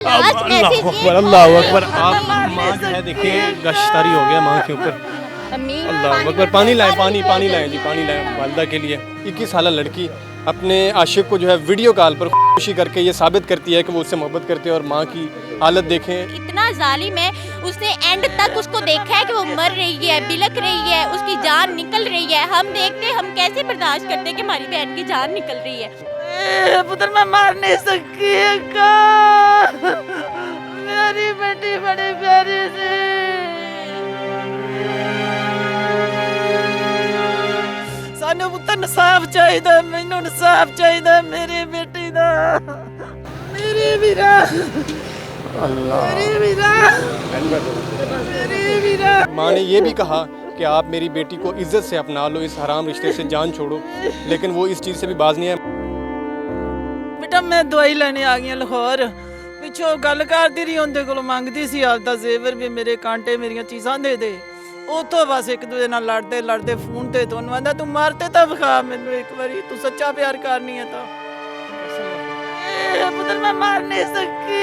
अल्लाह अकबर। आप माँ जो है देखिए गश्तारी हो गया माँ के ऊपर। अल्लाह अकबर। पानी लाएं, पानी लाएं जी, पानी लाएं वालदा के लिए। 21 साल लड़की अपने आशिक को जो है वीडियो कॉल पर खुशी करके ये साबित करती है कि वो उससे मोहब्बत करती है। और माँ की हालत देखें। इतना जालिम है, उसने एंड तक उसको देखा है कि वो मर रही है, बिलक रही है, उसकी जान निकल रही है। हम देखते, हम कैसे बर्दाश्त करते हैं कि हमारी बहन की जान निकल रही है। पुत्र मैं मार नहीं सकती मेरी बेटी बड़ी प्यारी थी। सानू पुत्र इंसाफ चाहिए, मैनू इंसाफ चाहिए मेरी बेटी दा, मेरी वीरा, मेरी वीरा, मेरी वीरा। माँ ने ये भी कहा कि आप मेरी बेटी को इज्जत से अपना लो, इस हराम रिश्ते से जान छोड़ो, लेकिन वो इस चीज़ से भी बाज नहीं है। बेटा मैं दवाई लेने आ गई लाहौर, पिछों गल करती रही, उनके को मंगती सी आपदा जेवर भी मेरे कांटे मेरिया चीज़ां दे दे। उतों बस एक दूजे नाल लड़ते लड़ते फोन ते तुहानू आंदा तू मारते तो विखा मैनू एक बारी, तू सच्चा प्यार करनी है तो। पुत्र मैं मार नहीं सकती।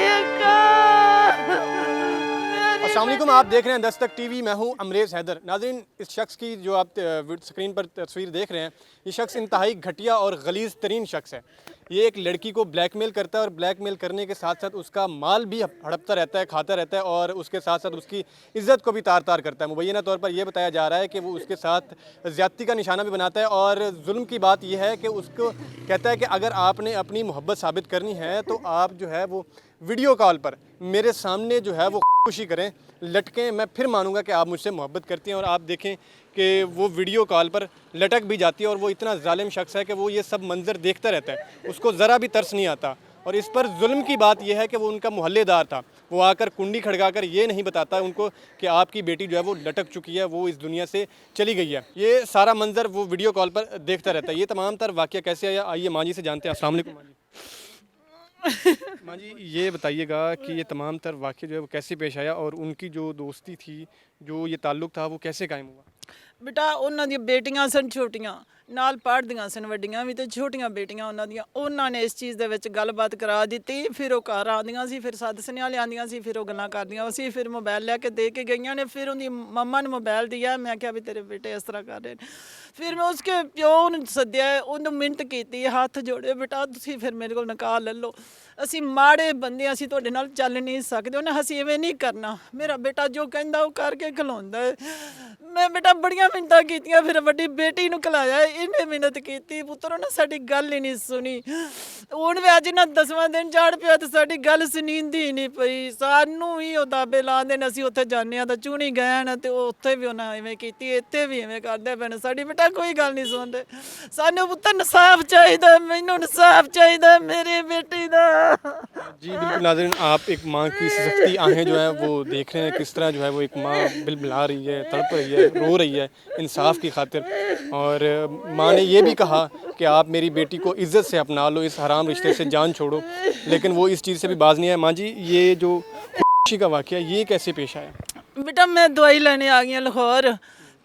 अस्सलाम वालेकुम, आप देख रहे हैं दस्तक टीवी, मैं हूं अमरेज़ हैदर। नाज़रीन, इस शख्स की जो आप स्क्रीन पर तस्वीर देख रहे हैं, ये शख्स इंतहाई घटिया और गलीज़ तरीन शख्स है। ये एक लड़की को ब्लैकमेल करता है और ब्लैकमेल करने के साथ साथ उसका माल भी हड़पता रहता है, खाता रहता है, और उसके साथ साथ उसकी इज़्ज़त को भी तार तार करता है। मुबैना तौर पर यह बताया जा रहा है कि वो उसके साथ ज़्यादती का निशाना भी बनाता है। और जुल्म की बात यह है कि उसको कहता है कि अगर आपने अपनी मोहब्बत साबित करनी है तो आप जो है वो वीडियो कॉल पर मेरे सामने जो है वो खुशी करें, लटकें, मैं फिर मानूंगा कि आप मुझसे मोहब्बत करती हैं। और आप देखें कि वो वीडियो कॉल पर लटक भी जाती है और वो इतना जालिम शख्स है कि वो ये सब मंजर देखता रहता है, उसको ज़रा भी तरस नहीं आता। और इस पर जुल्म की बात यह है कि वो उनका मोहल्लेदार था, वो आकर कुंडी खड़काकर ये नहीं बताता उनको कि आपकी बेटी जो है वो लटक चुकी है, वो इस दुनिया से चली गई है। ये सारा मंजर वो वीडियो कॉल पर देखता रहता है। ये तमाम तर वाक़या कैसे आया, आइए माँ जी से जानते हैं। अस्सलाम वालेकुम माँ जी। माँ जी ये बताइएगा कि ये तमाम तर वाक़या जो है वो कैसे पेश आया और उनकी जो दोस्ती थी, जो ये ताल्लुक़ था, वो कैसे कायम हुआ? बेटा उन्होंने दी बेटियां सन छोटियां, नाल पढ़दियां सन, वड्डियां भी ते छोटियां बेटियां उन्होंने इस चीज़ दे विच गलबात करा दी। फिर वो घर आंदियां सी, फिर सद सनेहा लियांदियां सी, फिर वो गल्लां करदियां सी, फिर मोबाइल लैके दे के गईयां ने। फिर उनकी मम्मा ने मोबाइल दिया, मैं क्या भी तेरे बेटे इस तरह कर रहे हैं। फिर मैं उसके प्यो नूं सद्दिया, उन्होंने मिन्नत कीती, हाथ जोड़े, बेटा तुसीं फिर मेरे कोल निकाह ले लो, ਅਸੀਂ ਮਾੜੇ ਬੰਦੇ, ਅਸੀਂ ਤੁਹਾਡੇ ਨਾਲ ਚੱਲ ਨਹੀਂ ਸਕਦੇ। ਉਹਨੇ ਅਸੀਂ ਐਵੇਂ ਨਹੀਂ ਕਰਨਾ, ਮੇਰਾ ਬੇਟਾ ਜੋ ਕਹਿੰਦਾ ਉਹ ਕਰਕੇ ਖਿਲਾਉਂਦਾ ਹੈ। ਮੈਂ ਬੇਟਾ ਬੜੀਆਂ ਮਿੰਨਤਾਂ ਕੀਤੀਆਂ, ਫਿਰ ਵੱਡੀ ਬੇਟੀ ਨੂੰ ਖਿਲਾਇਆ, ਇਹਨੇ ਮਿਹਨਤ ਕੀਤੀ, ਪੁੱਤਰ ਉਹਨੇ ਸਾਡੀ ਗੱਲ ਹੀ ਨਹੀਂ ਸੁਣੀ। ਹੁਣ ਵੀ ਅੱਜ ਨਾ 10ਵਾਂ ਦਿਨ ਚੜ੍ਹ ਪਿਆ ਤੇ ਸਾਡੀ ਗੱਲ ਸੁਣੀਂਦੀ ਹੀ ਨਹੀਂ ਪਈ। ਸਾਨੂੰ ਵੀ ਉਹ ਦਾਬੇ ਲਾਉਂਦੇ ਨੇ, ਅਸੀਂ ਉੱਥੇ ਜਾਂਦੇ ਹਾਂ ਤਾਂ ਚੂਣੀ ਗਏ ਨੇ ਤੇ ਉਹ ਉੱਥੇ ਵੀ ਉਹਨਾਂ ਐਵੇਂ ਕੀਤੀ, ਇੱਥੇ ਵੀ ਐਵੇਂ ਕਰਦੇ ਪਏ। ਸਾਡੀ ਬੇਟਾ ਕੋਈ ਗੱਲ ਨਹੀਂ ਸੁਣਦੇ। ਸਾਨੂੰ ਪੁੱਤਰ ਇਨਸਾਫ ਚਾਹੀਦਾ, ਮੈਨੂੰ ਇਨਸਾਫ ਚਾਹੀਦਾ ਮੇਰੀ ਬੇਟੀ ਦਾ। जी बिल्कुल नाज़रीन, आप एक माँ की सख्ती आहें जो है वो देख रहे हैं, किस तरह जो है वो एक माँ बिलबिला रही है, तड़प रही है, रो रही है इंसाफ की खातिर। और माँ ने ये भी कहा कि आप मेरी बेटी को इज़्ज़त से अपना लो, इस हराम रिश्ते से जान छोड़ो, लेकिन वो इस चीज़ से भी बाज नहीं है। माँ जी ये जो खुशी का वाक़या ये कैसे पेश आया? बेटा मैं दवाई लेने आ गई लाहौर,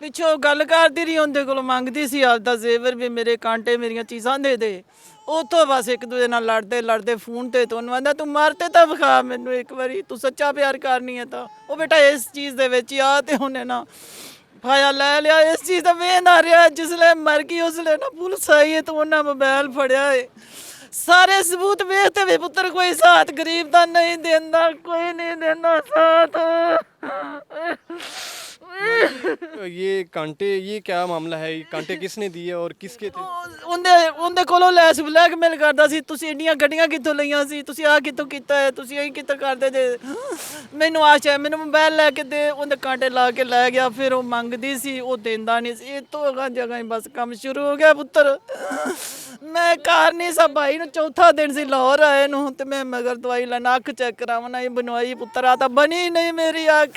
पिछों गल करती रही, उनके को मंगती सी आपदा जेवर भी मेरे कांटे मेरिया चीज़ां दे दे। उतों बस एक दूजे नाल लड़ते लड़ते फोन ते तुहानू आंदा तू मारते तो विखा मैनू एक बारी, तू सच्चा प्यार करनी है तो। वो बेटा इस चीज़ दे विच आ ते उन्हें ना फाया लै लिया, इस चीज़ का वेंदा रहा। जिसले मर गई उसले ना पुलिस आई है तो उन्हें मोबाइल फड़िया है, सारे सबूत वेखते भी पुत्र कोई साथ गरीब का नहीं देंदा, कोई नहीं देंदा साथ। ये कांटे, ये क्या मामला है? ये कांटे किसने दिए और किसके थे? ਉਹਦੇ ਕੋਲੋਂ ਲੈਸ ਬਲੈਕਮੇਲ ਕਰਦਾ ਸੀ, ਤੁਸੀਂ ਇੰਨੀਆਂ ਗੱਡੀਆਂ ਕਿੱਥੋਂ ਲਈਆਂ ਸੀ, ਤੁਸੀਂ ਆਹ ਕਿੱਥੋਂ ਕੀਤਾ ਹੈ, ਤੁਸੀਂ ਇਹ ਕਿੱਥੋਂ ਕਰਦੇ ਜੇ, ਮੈਨੂੰ ਆਸ਼ ਹੈ, ਮੈਨੂੰ ਮੋਬਾਈਲ ਲੈ ਕੇ ਦੇ, ਉਹਦੇ ਕਾਂਟੇ ਲਾ ਕੇ ਲੈ ਗਿਆ। ਫਿਰ ਉਹ ਮੰਗਦੀ ਸੀ, ਉਹ ਦਿੰਦਾ ਨਹੀਂ ਸੀ। ਇਹ ਤੋਂ ਅਗਾਂਹ ਜਗ੍ਹਾ ਹੀ ਬਸ ਕੰਮ ਸ਼ੁਰੂ ਹੋ ਗਿਆ ਪੁੱਤਰ। ਮੈਂ ਘਰ ਨਹੀਂ ਸਾਂ, ਭਾਈ ਨੂੰ ਚੌਥਾ ਦਿਨ ਸੀ ਲਾਹੌਰ ਆਏ ਨੂੰ, ਤੇ ਮੈਂ ਮਗਰ ਦਵਾਈ ਲੈਣ ਅੱਖ ਚੈੱਕ ਕਰਾਵਣਾ ਹੀ ਬਣਵਾਈ ਪੁੱਤਰ, ਆ ਤਾਂ ਬਣੀ नहीं मेरी आँख।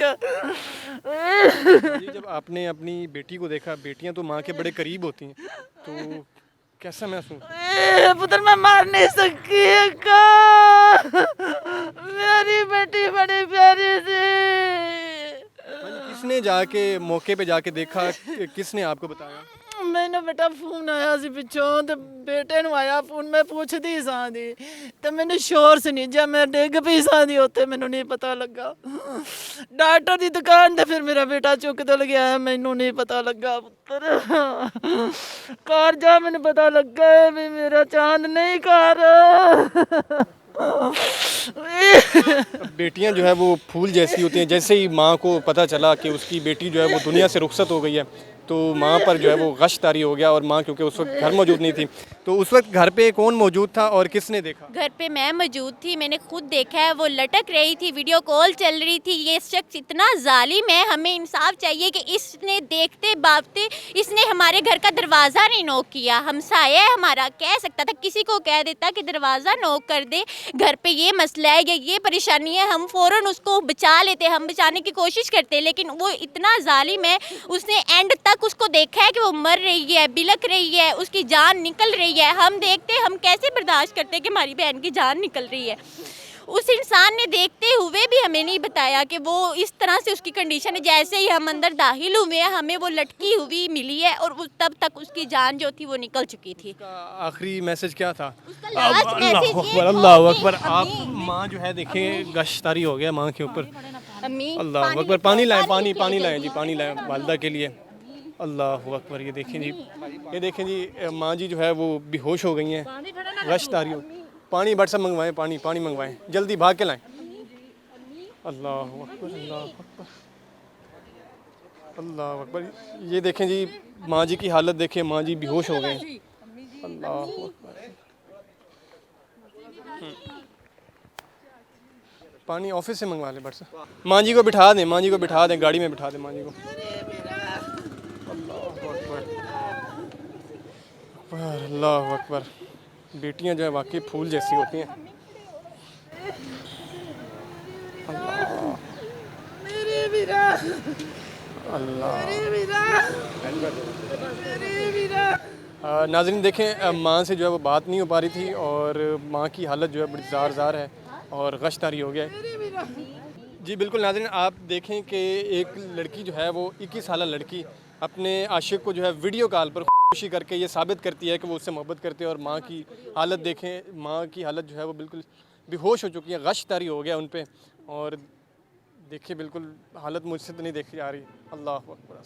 जब आपने अपनी बेटी को देखा, बेटियां तो माँ के बड़े करीब होती हैं, तो कैसा महसूस? पुत्र मैं मार नहीं सकती, मेरी बेटी बड़ी प्यारी थी। किसने जाके मौके पे जाके देखा, किसने आपको बताया? ਮੈਨੂੰ ਬੇਟਾ ਫੋਨ ਆਇਆ ਸੀ ਪਿੱਛੋਂ ਤੇ ਬੇਟੇ ਨੂੰ ਆਇਆ ਫੋਨ, ਮੈਂ ਪੁੱਛਦੀ ਸਾਂ ਦੀ ਤੇ ਮੈਨੂੰ ਸ਼ੋਰ ਸੀ ਜਾਂ ਮੈਂ ਡਿੱਗ ਪਈ ਸਾਂ ਦੀ ਉੱਥੇ, ਮੈਨੂੰ ਨਹੀਂ ਪਤਾ ਲੱਗਾ। ਡਾਕਟਰ ਦੀ ਦੁਕਾਨ ਤੇ ਫਿਰ ਮੇਰਾ ਬੇਟਾ ਚੁੱਕ ਦਲ ਗਿਆ, ਮੈਨੂੰ ਨਹੀਂ ਪਤਾ ਲੱਗਾ ਪੁੱਤਰ। ਘਰ ਜਾ ਮੈਨੂੰ ਪਤਾ ਲੱਗਾ ਵੀ ਮੇਰਾ ਚਾਂਦ नहीं कर। बेटियां जो है वो फूल जैसी होती हैं। जैसे ही माँ को पता चला कि उसकी बेटी जो है वो दुनिया से रुखसत हो गई है तो माँ पर जो है वो गश तारी हो गया। और माँ क्योंकि उस वक्त घर मौजूद नहीं थी, तो उस वक्त घर पे कौन मौजूद था और किसने देखा? घर पे मैं मौजूद थी, मैंने खुद देखा है, वो लटक रही थी, वीडियो कॉल चल रही थी। ये शख्स इतना जालिम है, हमें इंसाफ चाहिए कि इसने देखते बापते इसने हमारे घर का दरवाज़ा नहीं नॉक किया। हमसाया है हमारा, कह सकता था, किसी को कह देता कि दरवाज़ा नॉक कर दे, घर पे ये मसला है या ये परेशानी है, हम फ़ौरन उसको बचा लेते, हम बचाने की कोशिश करते। लेकिन वो इतना जालिम है, उसने एंड तक उसको देखा है कि वो मर रही है, बिलक रही है, उसकी जान निकल रही है। हम देखते, हम कैसे बर्दाश्त करते कि हमारी बहन की जान निकल रही है। उस इंसान ने देखते हुए भी हमें नहीं बताया कि वो इस तरह से उसकी कंडीशन है। जैसे ही हम अंदर दाखिल हुए हैं, हमें वो लटकी हुई मिली है और तब तक उसकी जान जो थी वो निकल चुकी थी। आखिरी मैसेज क्या था? उसका लास्ट मैसेज ये था अल्लाह कि अकबर। आप अम्मी, माँ जो है देखें गश्तारी हो गया माँ के ऊपर। अम्मी, अल्लाह अकबर। पानी लाएं, पानी लाएं जी, पानी लाएं वालिदा के लिए। अल्लाह अकबर। ये देखें जी, ये देखें जी, माँ जी जो है वो बेहोश हो गई हैं, गश तारी हो। पानी बट सब मंगवाएं, पानी मंगवाएं, जल्दी भाग के लाएं। अल्लाह अकबर, अल्लाह अकबर, अल्लाह अकबर। ये देखें जी, माँ जी की हालत देखें, माँ जी बेहोश हो गए हैं। अल्लाह अकबर। पानी ऑफिस से मंगवा लें बट से। माँ जी को बिठा दें, माँ जी को बिठा दें, गाड़ी में बिठा दें माँ जी को। अल्लाह अकबर। बेटियां जो है वाकई फूल जैसी होती हैं। नाज़रीन देखें, माँ से जो है वो बात नहीं हो पा रही थी और माँ की हालत जो है बड़ी ज़ार है और गश तारी हो गया है। जी बिल्कुल नाज़रीन, आप देखें कि एक लड़की जो है वो 21 साल लड़की अपने आशिक को जो है वीडियो कॉल पर खुशी करके ये साबित करती है कि वो उससे मोहब्बत करती है। और माँ की हालत देखें, माँ की हालत जो है वो बिल्कुल बेहोश हो चुकी है, गश तारी हो गया उन पे। और देखिए बिल्कुल हालत मुझसे तो नहीं देखी जा रही। अल्लाह अकबर।